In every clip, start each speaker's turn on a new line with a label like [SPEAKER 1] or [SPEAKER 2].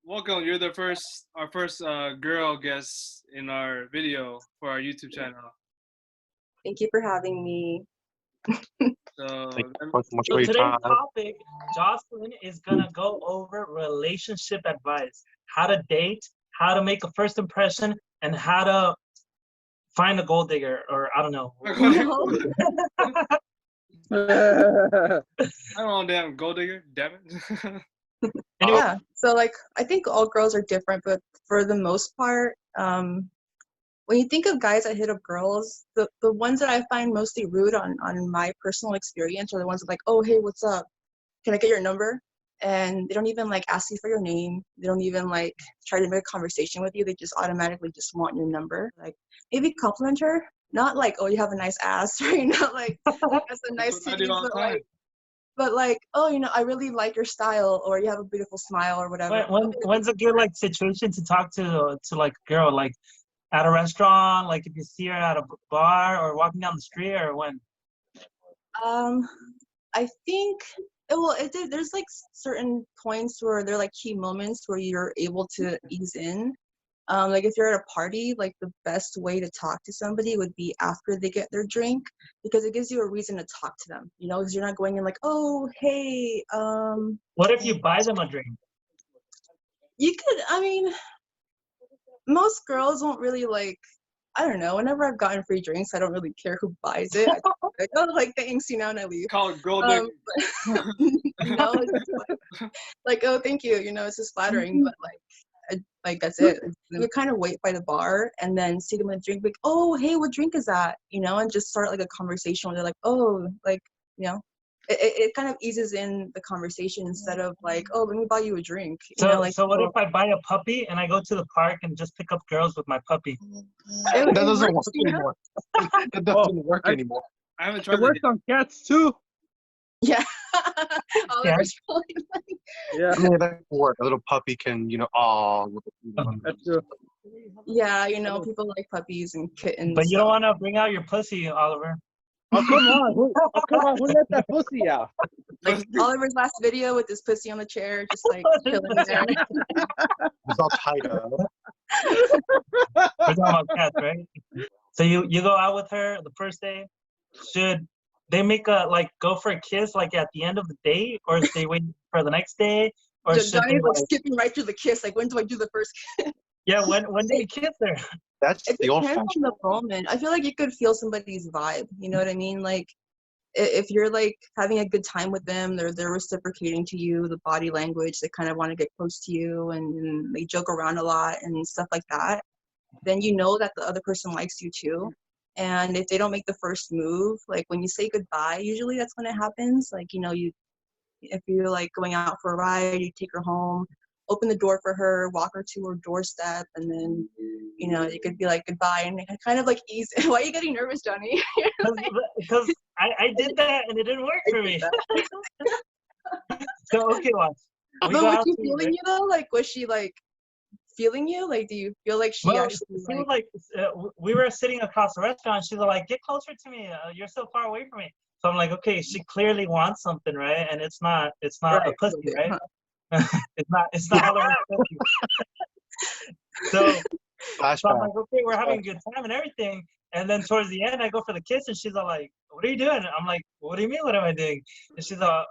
[SPEAKER 1] welcome. You're our first girl guest in our video for our YouTube channel.
[SPEAKER 2] Thank you for having me.
[SPEAKER 1] So,
[SPEAKER 3] Thank you so much
[SPEAKER 4] So
[SPEAKER 3] for your
[SPEAKER 4] today's
[SPEAKER 3] time.
[SPEAKER 4] topic, Jocelyn is gonna go over relationship advice, how to date, how to make a first impression, and how to find a gold digger, or I don't know.
[SPEAKER 1] I don't know, damn gold digger, damn it.
[SPEAKER 4] Anyway,
[SPEAKER 2] Yeah. So like I think all girls are different, but for the most part, when you think of guys that hit up girls, the ones that I find mostly rude on my personal experience are the ones that like, oh hey, what's up? Can I get your number? And they don't even like ask you for your name. They don't even like try to make a conversation with you. They just automatically just want your number. Like maybe compliment her, not like, oh, you have a nice ass, right? Not like that's a nice
[SPEAKER 1] That's what I do
[SPEAKER 2] titties,
[SPEAKER 1] all the
[SPEAKER 2] but
[SPEAKER 1] time.
[SPEAKER 2] like, oh, I really like your style, or you have a beautiful smile, or whatever.
[SPEAKER 4] when's a good like situation to talk to like a girl, like at a restaurant, like if you see her at a bar or walking down the street, or when?
[SPEAKER 2] I think there's like certain points where they're like key moments where you're able to ease in. Like if you're at a party, like the best way to talk to somebody would be after they get their drink, because it gives you a reason to talk to them, because you're not going in like, oh, hey,
[SPEAKER 4] What if you buy them a drink?
[SPEAKER 2] you could, most girls won't really like, I don't know, whenever I've gotten free drinks, I don't really care who buys it. I just like, oh, like, thanks, and I leave.
[SPEAKER 1] Call it gold digger.
[SPEAKER 2] It's like, oh, thank you, it's just flattering, but like that's it. You kind of wait by the bar and then see them with a drink, like, oh, hey, what drink is that? And just start like a conversation where they're like, oh, like, it kind of eases in the conversation instead of like, oh, let me buy you a drink.
[SPEAKER 4] So what if I buy a puppy and I go to the park and just pick up girls with my puppy?
[SPEAKER 3] That doesn't work anymore. That doesn't work anymore.
[SPEAKER 1] I haven't tried
[SPEAKER 5] It works
[SPEAKER 1] that
[SPEAKER 5] on cats too.
[SPEAKER 2] Yeah. Oliver's probably like,
[SPEAKER 5] Yeah,
[SPEAKER 3] I mean, that can work. A little puppy can,
[SPEAKER 5] that's true.
[SPEAKER 2] yeah, people like puppies and kittens.
[SPEAKER 4] But you don't want to bring out your pussy, Oliver.
[SPEAKER 5] Oh come on! Who let that pussy out?
[SPEAKER 2] Like Oliver's last video with his pussy on the chair, just like chilling there.
[SPEAKER 3] it's all tied up.
[SPEAKER 4] We're talking about cats, right? So you go out with her the first day. Should they make go for a kiss like at the end of the date, or should they wait for the next day, or should
[SPEAKER 2] Johnny's
[SPEAKER 4] they,
[SPEAKER 2] like skipping right through the kiss. Like, when do I do the first kiss?
[SPEAKER 4] yeah, when do you kiss her?
[SPEAKER 3] That's
[SPEAKER 2] It
[SPEAKER 3] the old
[SPEAKER 2] depends on
[SPEAKER 3] fashioned.
[SPEAKER 2] the moment. I feel like you could feel somebody's vibe. You know what I mean? Like, if you're like having a good time with them, they're reciprocating to you, the body language, they kind of want to get close to you, and they joke around a lot and stuff like that, then you know that the other person likes you too. And if they don't make the first move, like when you say goodbye, usually that's when it happens. Like, if you're like going out for a ride, you take her home, open the door for her, walk her to her doorstep, and then you could be like goodbye, and it kind of like ease. Why are you getting nervous, Johnny?
[SPEAKER 4] Because I did that and it didn't work for me. So okay, watch.
[SPEAKER 2] But was she feeling you though? Like, was she like feeling you? Like, do you feel like she actually
[SPEAKER 4] she was like, we were sitting across the restaurant. She's like, get closer to me. You're so far away from me. So I'm like, okay, she clearly wants something, right? And it's not
[SPEAKER 2] right,
[SPEAKER 4] a pussy, right?
[SPEAKER 2] Huh?
[SPEAKER 4] it's not all over pussy. So I'm
[SPEAKER 3] Flashback.
[SPEAKER 4] like, okay, we're having a good time and everything. And then towards the end, I go for the kiss, and she's all like, what are you doing? I'm like, what do you mean, what am I doing? And she's all,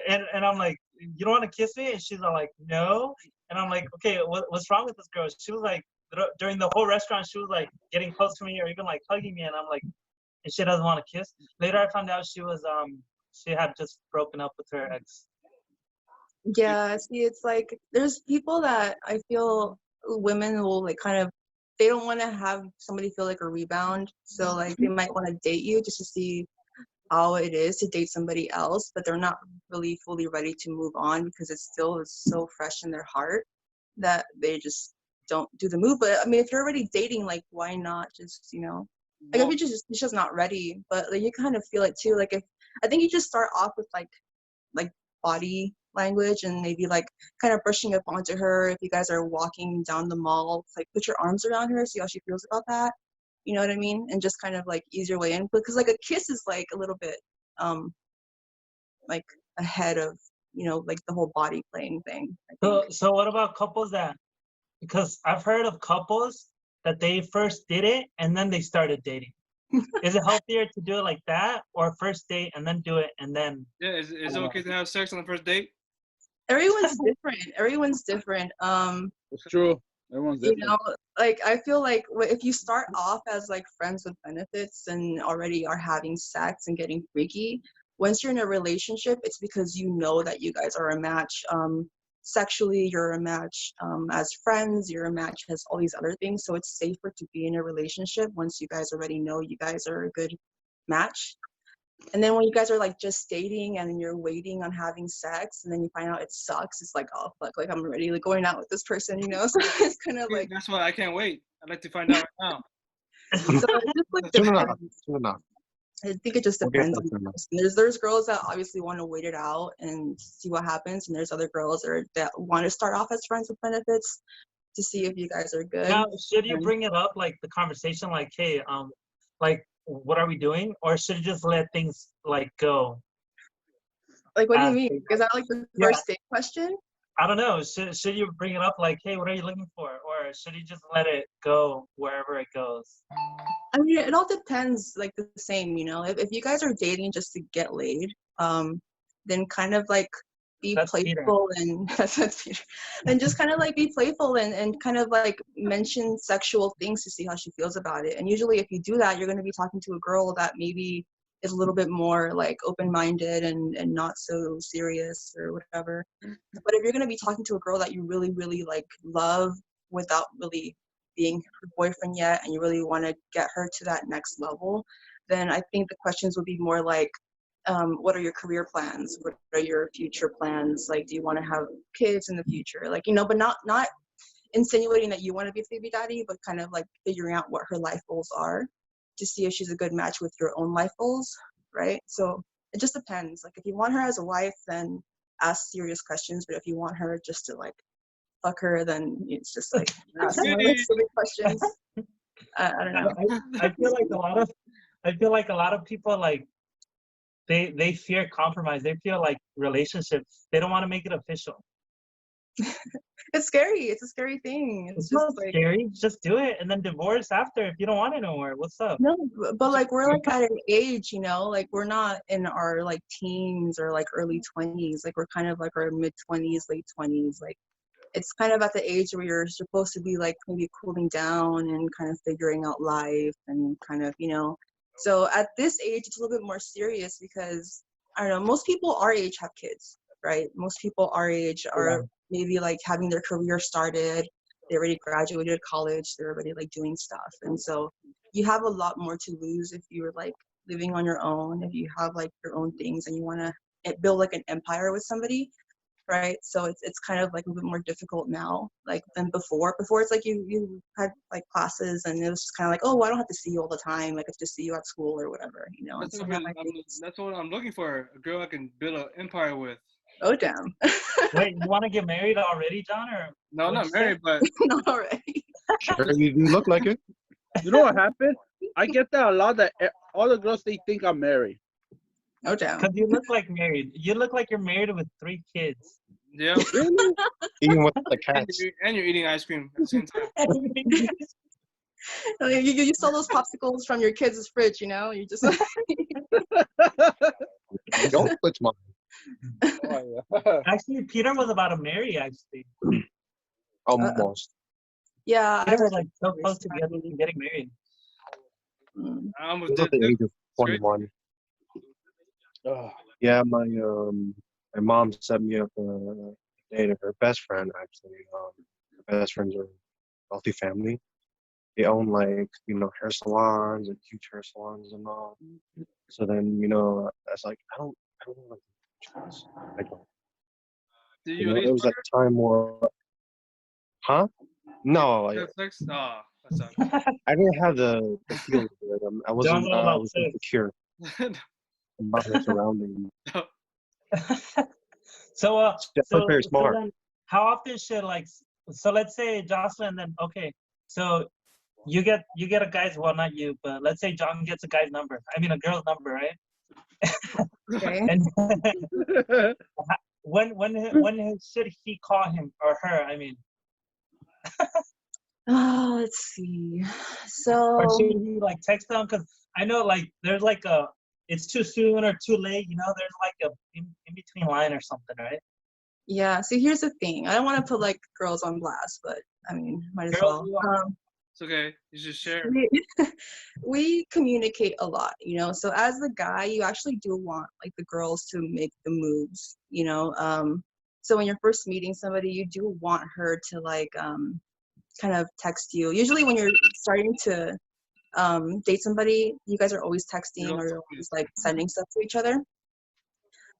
[SPEAKER 4] and I'm like, you don't want to kiss me? And she's all like, no. And I'm like, okay, what's wrong with this girl? She was like, during the whole restaurant, she was like getting close to me or even like hugging me. And I'm like, and she doesn't want to kiss. Later, I found out she had just broken up with her ex.
[SPEAKER 2] Yeah, see, it's like there's people that I feel women will like kind of, they don't want to have somebody feel like a rebound, so like they might want to date you just to see how it is to date somebody else, but they're not really fully ready to move on because it still is so fresh in their heart that they just don't do the move. But I mean, if you're already dating, like, why not just, like, if you're just not ready, but like you kind of feel it too. Like, if I think you just start off with like body language and maybe like kind of brushing up onto her. If you guys are walking down the mall, like put your arms around her, see how she feels about that. You know what I mean? And just kind of like ease your way in, because like a kiss is like a little bit like ahead of like the whole body playing thing. I
[SPEAKER 4] So,
[SPEAKER 2] think.
[SPEAKER 4] so what about couples that, because I've heard of couples that they first did it and then they started dating. Is it healthier to do it like that, or first date and then do it and then?
[SPEAKER 1] Yeah, is it okay to have sex on the first date?
[SPEAKER 2] Everyone's different. Everyone's different.
[SPEAKER 5] It's true. Everyone's
[SPEAKER 2] You
[SPEAKER 5] different.
[SPEAKER 2] know, like I feel like if you start off as like friends with benefits and already are having sex and getting freaky, once you're in a relationship, it's because you know that you guys are a match. Sexually, you're a match as friends, you're a match as all these other things. So it's safer to be in a relationship once you guys already know you guys are a good match. And then when you guys are like just dating and you're waiting on having sex and then you find out it sucks, it's like, oh fuck, like I'm already like going out with this person, So it's kind of like,
[SPEAKER 1] That's why I can't wait. I'd like to find out right now.
[SPEAKER 2] so it just like
[SPEAKER 3] Soon enough.
[SPEAKER 2] depends.
[SPEAKER 3] Soon enough.
[SPEAKER 2] I think it just
[SPEAKER 3] We'll get
[SPEAKER 2] depends
[SPEAKER 3] there
[SPEAKER 2] on the
[SPEAKER 3] soon enough.
[SPEAKER 2] person. There's girls that obviously want to wait it out and see what happens, and there's other girls that want to start off as friends with benefits to see if you guys are good.
[SPEAKER 4] Now, should you
[SPEAKER 2] And-
[SPEAKER 4] bring it up, like the conversation, like, hey, like, what are we doing, or should you just let things like go?
[SPEAKER 2] Like, what do you
[SPEAKER 4] as
[SPEAKER 2] mean?
[SPEAKER 4] they-
[SPEAKER 2] Is that like the
[SPEAKER 4] Yeah.
[SPEAKER 2] first date question?
[SPEAKER 4] I don't know. Should you bring it up, like, hey, what are you looking for, or should you just let it go wherever it goes?
[SPEAKER 2] I mean, it all depends, like the same, if you guys are dating just to get laid, then kind of like be
[SPEAKER 4] That's Peter.
[SPEAKER 2] playful and that's Peter. And just kind of like be playful and kind of like mention sexual things to see how she feels about it. And usually if you do that, you're going to be talking to a girl that maybe is a little bit more like open-minded and not so serious or whatever. But if you're going to be talking to a girl that you really, really like love without really being her boyfriend yet and you really want to get her to that next level, then I think the questions would be more like, what are your career plans? What are your future plans? Like, do you want to have kids in the future? Like, but not insinuating that you want to be a baby daddy, but kind of like figuring out what her life goals are to see if she's a good match with your own life goals, right? So it just depends. Like, if you want her as a wife, then ask serious questions. But if you want her just to like fuck her, then it's just like ask more like silly questions. I don't know.
[SPEAKER 4] I feel like a lot of people, like, they fear compromise. They feel like relationships, they don't want to make it official.
[SPEAKER 2] It's scary. It's a scary thing.
[SPEAKER 4] It's
[SPEAKER 2] It's
[SPEAKER 4] not
[SPEAKER 2] just like,
[SPEAKER 4] scary. Just do it and then divorce after if you don't want it no more. What's up?
[SPEAKER 2] no, but like we're like at an age, like we're not in our like teens or like early 20s. Like we're kind of like our mid 20s, late 20s. Like it's kind of at the age where you're supposed to be like maybe cooling down and kind of figuring out life and kind of, So at this age, it's a little bit more serious because I don't know, most people our age have kids, right? Most people our age are maybe like having their career started. They already graduated college. They're already like doing stuff. And so you have a lot more to lose if you're like living on your own, if you have like your own things and you want to build like an empire with somebody. Right, so it's kind of like a bit more difficult now, like than before. Before it's like you had like classes, and it was just kind of like, oh, I don't have to see you all the time. Like I just see you at school or whatever, And so now
[SPEAKER 1] That's what I'm looking for. A girl I can build an empire with.
[SPEAKER 2] oh damn,
[SPEAKER 4] Wait, you want to get married already, John? Or
[SPEAKER 1] No, I'm not
[SPEAKER 4] what'd you say?
[SPEAKER 1] married, but
[SPEAKER 2] not already.
[SPEAKER 3] Sure, you do look like it.
[SPEAKER 5] You know what happened? I get that a lot. That all the girls they think I'm married.
[SPEAKER 2] Oh damn.
[SPEAKER 4] Because you look like married. You look like you're married with 3 kids.
[SPEAKER 1] yeah.
[SPEAKER 5] Really?
[SPEAKER 3] Even with the
[SPEAKER 1] And
[SPEAKER 3] cats.
[SPEAKER 1] you're eating ice cream at the same time.
[SPEAKER 2] Like, you stole those popsicles from your kids' fridge, You just
[SPEAKER 3] Don't touch mine.
[SPEAKER 5] Oh, yeah.
[SPEAKER 4] Actually, Peter was about to marry, actually.
[SPEAKER 3] Almost.
[SPEAKER 2] yeah.
[SPEAKER 4] Peter was like so close to getting married.
[SPEAKER 1] I almost
[SPEAKER 3] It's at
[SPEAKER 1] did
[SPEAKER 3] the
[SPEAKER 1] too.
[SPEAKER 3] age of 21.
[SPEAKER 5] Ugh.
[SPEAKER 3] Yeah, my mom set me up a date of her best friend. Actually, her best friends are wealthy family. They own like hair salons and huge hair salons and all. So then I was like, I don't want to do this. I don't.
[SPEAKER 1] Do you at
[SPEAKER 3] It
[SPEAKER 1] least
[SPEAKER 3] was at a time where, huh? No,
[SPEAKER 1] have sex? Oh, that sucks.
[SPEAKER 3] I didn't have the feel for it. I
[SPEAKER 4] John's
[SPEAKER 3] wasn't
[SPEAKER 4] all
[SPEAKER 3] I
[SPEAKER 4] about
[SPEAKER 3] was
[SPEAKER 4] sex.
[SPEAKER 3] insecure about her surrounding.
[SPEAKER 4] So,
[SPEAKER 3] Yeah,
[SPEAKER 4] so,
[SPEAKER 3] very
[SPEAKER 4] so
[SPEAKER 3] smart.
[SPEAKER 4] then how often should, like, so let's say Jocelyn, then, okay, so you get a guy's, well, not you, but let's say John gets a guy's number. I mean, a girl's number, right?
[SPEAKER 2] Okay.
[SPEAKER 4] And when should he call him or her? I mean,
[SPEAKER 2] Oh, let's see.
[SPEAKER 4] or
[SPEAKER 2] So
[SPEAKER 4] should he like text them? Because I know like there's like a it's too soon or too late. You know, there's like a in between line or something, right?
[SPEAKER 2] yeah, so here's the thing. I don't want to put like girls on blast, but I mean, might as
[SPEAKER 4] Girls,
[SPEAKER 2] well.
[SPEAKER 4] you are.
[SPEAKER 1] It's okay. You just share.
[SPEAKER 2] We, we communicate a lot, you know. So as the guy, you actually do want like the girls to make the moves, you know. So when you're first meeting somebody, you do want her to like kind of text you. Usually when you're starting to date somebody, you guys are always texting or you're always like sending stuff to each other.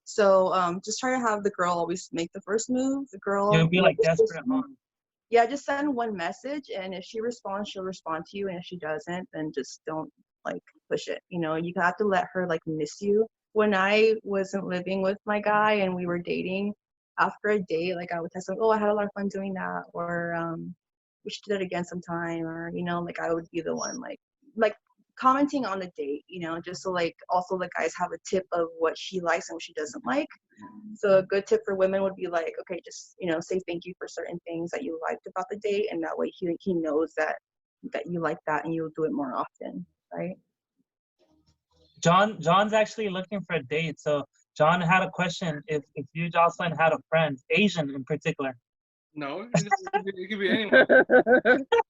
[SPEAKER 2] So just try to have the girl always make the first move. The girl,
[SPEAKER 4] You'll be
[SPEAKER 2] make
[SPEAKER 4] like
[SPEAKER 2] the first
[SPEAKER 4] desperate, huh?
[SPEAKER 2] move. Yeah, just send one message, and if she responds, she'll respond to you, and if she doesn't, then just don't like push it. You know, you have to let her like miss you. When I wasn't living with my guy and we were dating, after a date, like I would text him, oh, I had a lot of fun doing that, or we should do that again sometime, or you know, like I would be the one like commenting on the date, you know, just so like also the guys have a tip of what she likes and what she doesn't like. So a good tip for women would be like, okay, just, you know, say thank you for certain things that you liked about the date, and that way he knows that you like that and you'll do it more often, right?
[SPEAKER 4] John's actually looking for a date. So John had a question: if you, Jocelyn, had a friend, Asian in particular.
[SPEAKER 1] No, it could be anyone.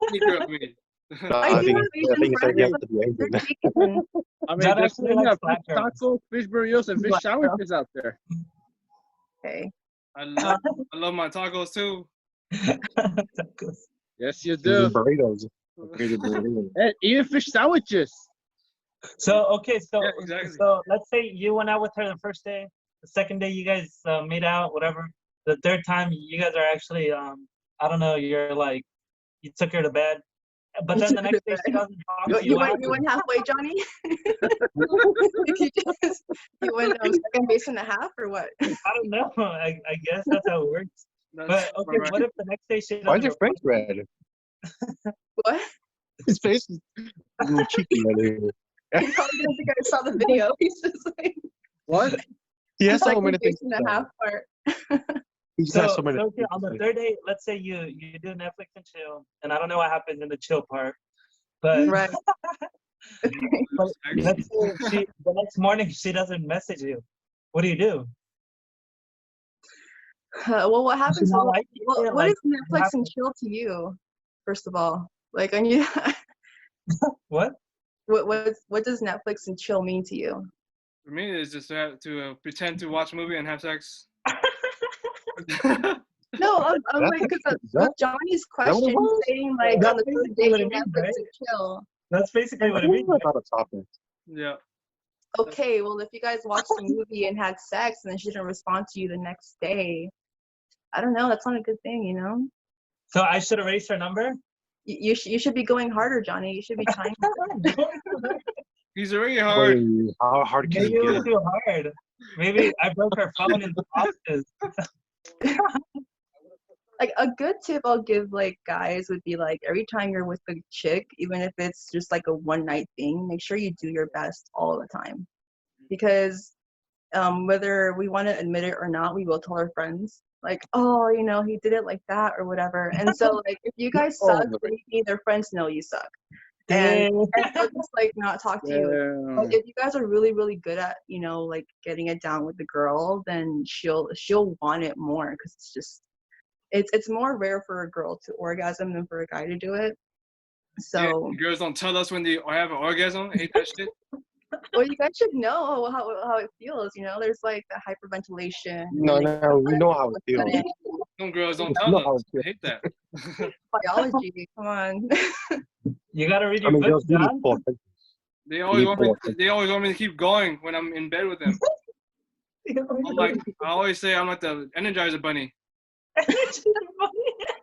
[SPEAKER 1] Any girl can be.
[SPEAKER 3] No,
[SPEAKER 2] I do have
[SPEAKER 3] I
[SPEAKER 2] Asian
[SPEAKER 3] think it's
[SPEAKER 2] friends,
[SPEAKER 3] okay
[SPEAKER 2] but
[SPEAKER 3] to be Asian.
[SPEAKER 2] they're Asian.
[SPEAKER 5] I mean,
[SPEAKER 4] John
[SPEAKER 5] there's
[SPEAKER 4] actually
[SPEAKER 5] plenty
[SPEAKER 4] likes
[SPEAKER 5] of
[SPEAKER 4] black
[SPEAKER 5] fish
[SPEAKER 4] girls.
[SPEAKER 5] tacos, fish burritos, and fish
[SPEAKER 2] Black girl.
[SPEAKER 5] sandwiches out there.
[SPEAKER 2] Okay.
[SPEAKER 1] I love my tacos too.
[SPEAKER 5] Yes, you do.
[SPEAKER 3] Burritos. Burritos.
[SPEAKER 5] And even fish sandwiches.
[SPEAKER 4] So okay, so
[SPEAKER 1] Yeah, exactly.
[SPEAKER 4] so let's say you went out with her the first day, the second day you guys made out, whatever. The third time you guys are actually I don't know, you're like you took her to bed, but then the next day she doesn't talk to you.
[SPEAKER 2] You went halfway, Johnny? you went second base and a half, or what?
[SPEAKER 4] I don't know. I guess that's how it works. But okay,
[SPEAKER 1] right.
[SPEAKER 4] what if the next day she doesn't?
[SPEAKER 3] Why's your face red?
[SPEAKER 2] What?
[SPEAKER 3] His face is a little cheeky right here.
[SPEAKER 2] He probably didn't think I saw the video. He's just like
[SPEAKER 5] What?
[SPEAKER 3] He has so
[SPEAKER 2] second
[SPEAKER 3] many
[SPEAKER 2] base
[SPEAKER 3] things.
[SPEAKER 2] and a half part.
[SPEAKER 3] He just
[SPEAKER 4] So,
[SPEAKER 3] has so many.
[SPEAKER 4] so okay, on the third day, let's say you do Netflix and chill, and I don't know what happens in the chill part, but
[SPEAKER 2] Right.
[SPEAKER 4] but let's say the next morning she doesn't message you. What do?
[SPEAKER 2] Well, what happens?
[SPEAKER 4] not like you?
[SPEAKER 2] What
[SPEAKER 4] Like,
[SPEAKER 2] is Netflix and
[SPEAKER 4] happens?
[SPEAKER 2] chill to you? First of all, like, I need.
[SPEAKER 4] What?
[SPEAKER 2] What does Netflix and chill mean to you?
[SPEAKER 1] For me, it's just to pretend to watch a movie and have sex.
[SPEAKER 2] No, I'm like, because with Johnny's question, he's saying like on the third day
[SPEAKER 4] what it
[SPEAKER 2] you
[SPEAKER 4] means,
[SPEAKER 2] Netflix
[SPEAKER 4] right?
[SPEAKER 2] and chill.
[SPEAKER 4] That's basically what it means.
[SPEAKER 3] Not a topic.
[SPEAKER 1] Yeah.
[SPEAKER 2] Okay, well, if you guys watched the movie and had sex and then she didn't respond to you the next day, I don't know. That's not a good thing, you know.
[SPEAKER 4] So I should erase her number.
[SPEAKER 2] You should be going harder, Johnny. You should be trying.
[SPEAKER 1] He's already hard.
[SPEAKER 3] Wait, how hard can
[SPEAKER 4] Maybe
[SPEAKER 3] you
[SPEAKER 4] it was
[SPEAKER 3] get?
[SPEAKER 4] too hard. Maybe I broke her phone in the office.
[SPEAKER 2] Like a good tip I'll give like guys would be like every time you're with a chick, even if it's just like a one night thing, make sure you do your best all the time. Because whether we want to admit it or not, we will tell our friends like, oh, you know, he did it like that or whatever. And so like if you guys suck, then their friends know you suck. And they'll just like not talk to you. But if you guys are really, really good at, you know, like getting it down with the girl, then she'll want it more, because it's just it's more rare for a girl to orgasm than for a guy to do it. So
[SPEAKER 1] Yeah, girls don't tell us when they have an orgasm. I hate that shit.
[SPEAKER 2] well, you guys should know how it feels. You know, there's like the hyperventilation.
[SPEAKER 3] No, we know how it feels.
[SPEAKER 1] Some girls don't
[SPEAKER 3] No,
[SPEAKER 1] tell us. I hate that.
[SPEAKER 2] Biology, come on.
[SPEAKER 4] You gotta read
[SPEAKER 3] I
[SPEAKER 4] your
[SPEAKER 3] mean,
[SPEAKER 4] book,
[SPEAKER 3] girls do need
[SPEAKER 4] John.
[SPEAKER 3] full attention.
[SPEAKER 1] They always want me to keep going when I'm in bed with them. I'm like, I always say I'm like the Energizer Bunny.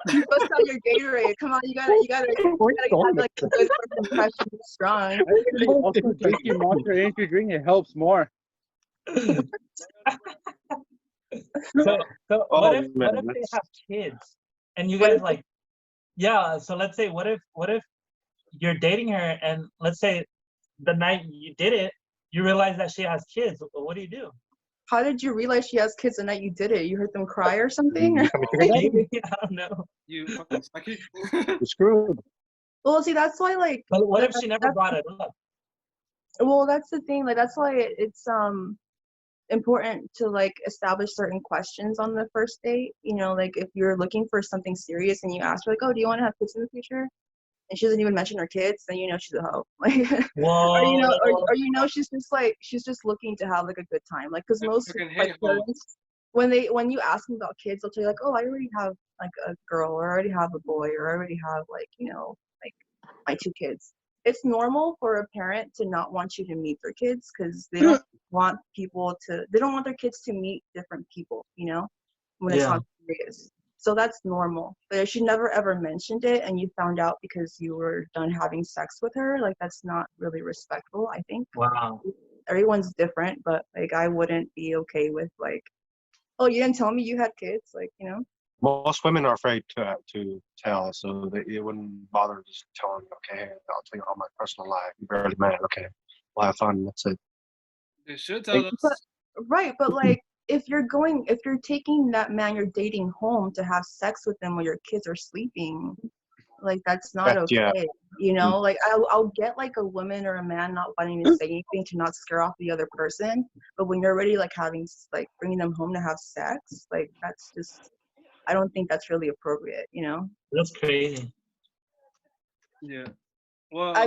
[SPEAKER 2] You bust out your Gatorade. Come on, you gotta have like a good first impression, strong.
[SPEAKER 5] Also, drinking Monster Energy drink, it helps more.
[SPEAKER 4] So what if they have kids and you guys like, yeah, so let's say what if you're dating her and let's say the night you did it, you realize that she has kids. What do you do?
[SPEAKER 2] How did you realize she has kids the night you did it? You heard them cry or something?
[SPEAKER 3] You become a sugar daddy?
[SPEAKER 4] I don't know.
[SPEAKER 1] You fucking psychic.
[SPEAKER 3] You're screwed.
[SPEAKER 2] Well, see, that's why, like,
[SPEAKER 4] But what if she never
[SPEAKER 2] that's-
[SPEAKER 4] brought it up?
[SPEAKER 2] well, that's the thing. Like, that's why it's important to like establish certain questions on the first date. You know, like if you're looking for something serious and you ask her like, "Oh, do you want to have kids in the future?" and she doesn't even mention her kids, then you know she's a hoe. Like,
[SPEAKER 4] Whoa.
[SPEAKER 2] or you know she's just looking to have like a good time. Like, because most
[SPEAKER 1] fucking
[SPEAKER 2] like
[SPEAKER 1] hate hoes.
[SPEAKER 2] parents, when you ask them about kids, they'll tell you like, "Oh, I already have like a girl, or I already have a boy, or I already have like like my 2 kids." It's normal for a parent to not want you to meet their kids because they don't want they don't want their kids to meet different people, when it's not serious. So that's normal. But if she never ever mentioned it and you found out because you were done having sex with her, like that's not really respectful, I think.
[SPEAKER 4] Wow.
[SPEAKER 2] Everyone's different, but like I wouldn't be okay with like, "Oh, you didn't tell me you had kids," like,
[SPEAKER 3] Most women are afraid to tell, so they wouldn't bother just telling me, okay, I'll tell you all my personal life. You're barely mad. Okay, we'll have fun. That's it.
[SPEAKER 1] They should tell us.
[SPEAKER 2] Right, but like if you're taking that man you're dating home to have sex with them while your kids are sleeping, like that's not okay.
[SPEAKER 3] Yeah.
[SPEAKER 2] Like I'll get like a woman or a man not wanting to say anything to not scare off the other person, but when you're already like bringing them home to have sex, like that's just, I don't think that's really appropriate.
[SPEAKER 4] That's crazy.
[SPEAKER 1] Yeah. Well,
[SPEAKER 2] I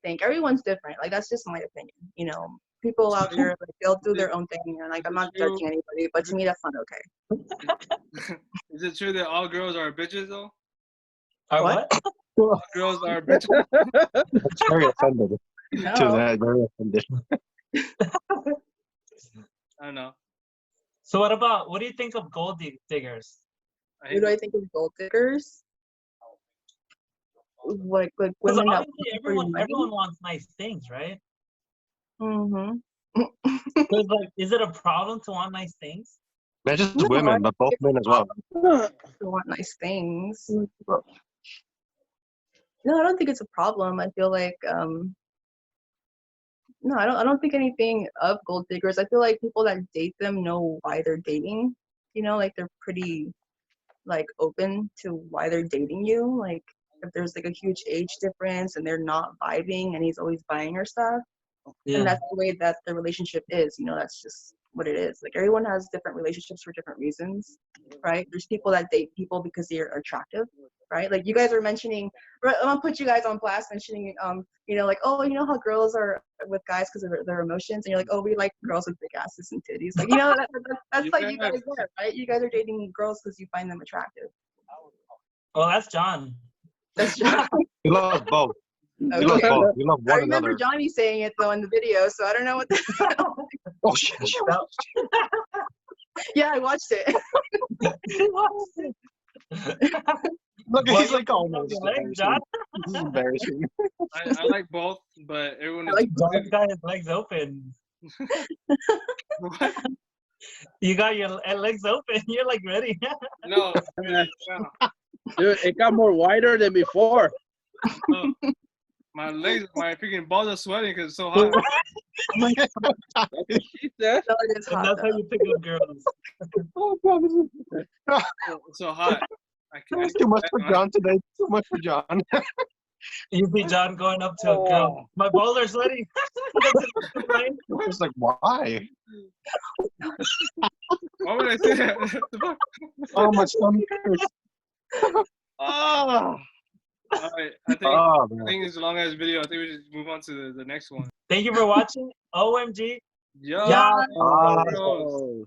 [SPEAKER 2] think everyone's different. Like that's just my opinion. People out there, like, they'll do their own thing, and like I'm not judging anybody, but to me that's not okay.
[SPEAKER 1] is it true that all girls are bitches though?
[SPEAKER 4] What?
[SPEAKER 1] All girls are bitches.
[SPEAKER 3] It's very offended.
[SPEAKER 2] No.
[SPEAKER 3] To that, very offended.
[SPEAKER 1] I don't know.
[SPEAKER 4] So what do you think of gold diggers?
[SPEAKER 2] Who do I think of gold diggers? Like
[SPEAKER 4] Because
[SPEAKER 2] women that
[SPEAKER 4] obviously everyone wants nice things, right?
[SPEAKER 2] Mm-hmm.
[SPEAKER 4] Because like, is it a problem to want nice things?
[SPEAKER 3] Not just
[SPEAKER 2] No,
[SPEAKER 3] women, but both men as well.
[SPEAKER 2] They want nice things. No, I don't think it's a problem. I feel like no, I don't think anything of gold diggers. I feel like people that date them know why they're dating. Like they're pretty like open to why they're dating you. Like if there's like a huge age difference and they're not vibing and he's always buying her stuff, and that's the way that the relationship is. That's just what it is. Like everyone has different relationships for different reasons, right? There's people that date people because they're attractive, right? Like you guys are mentioning, I'm gonna put you guys on blast mentioning, like, "Oh, how girls are with guys because of their emotions," and you're like, "Oh, we like girls with big asses and titties." Like, that's like you guys are, right? You guys are dating girls because you find them attractive.
[SPEAKER 4] Oh, that's John.
[SPEAKER 2] That's John.
[SPEAKER 3] You love both.
[SPEAKER 2] Okay.
[SPEAKER 3] You love both. You love
[SPEAKER 2] I
[SPEAKER 3] one
[SPEAKER 2] remember
[SPEAKER 3] another.
[SPEAKER 2] Johnny saying it though in the video, so I don't know what the
[SPEAKER 3] Oh shit!
[SPEAKER 2] Yeah, I watched it.
[SPEAKER 3] Look,
[SPEAKER 4] Well,
[SPEAKER 3] he's like, oh no,
[SPEAKER 4] you
[SPEAKER 3] this is
[SPEAKER 4] like
[SPEAKER 3] embarrassing.
[SPEAKER 4] John?
[SPEAKER 3] This is embarrassing.
[SPEAKER 1] I like both, but everyone is.
[SPEAKER 2] I like
[SPEAKER 4] John's got his legs open.
[SPEAKER 1] What?
[SPEAKER 4] You got your legs open. You're like ready.
[SPEAKER 1] No.
[SPEAKER 5] Dude, it got more wider than before.
[SPEAKER 1] Oh, my legs, my freaking balls are sweating because it's so hot.
[SPEAKER 5] That's what she said.
[SPEAKER 2] No, it is
[SPEAKER 4] And
[SPEAKER 2] hot,
[SPEAKER 4] that's how
[SPEAKER 2] though.
[SPEAKER 4] you pick up girls.
[SPEAKER 3] Oh god, this is
[SPEAKER 1] It's so hot. I can't.
[SPEAKER 3] too much for John today. Too much for John.
[SPEAKER 4] You see John going up to a girl. My balls are sweating.
[SPEAKER 3] It's like, why?
[SPEAKER 1] Why would I say that? What the fuck?
[SPEAKER 3] Oh, my stomach hurts.
[SPEAKER 1] Oh. All right. I
[SPEAKER 3] Oh, man.
[SPEAKER 1] think it's a long ass video. I think we should move on to the next one.
[SPEAKER 4] Thank you for watching. OMG.
[SPEAKER 1] Yeah.
[SPEAKER 4] Yeah.
[SPEAKER 1] Bros.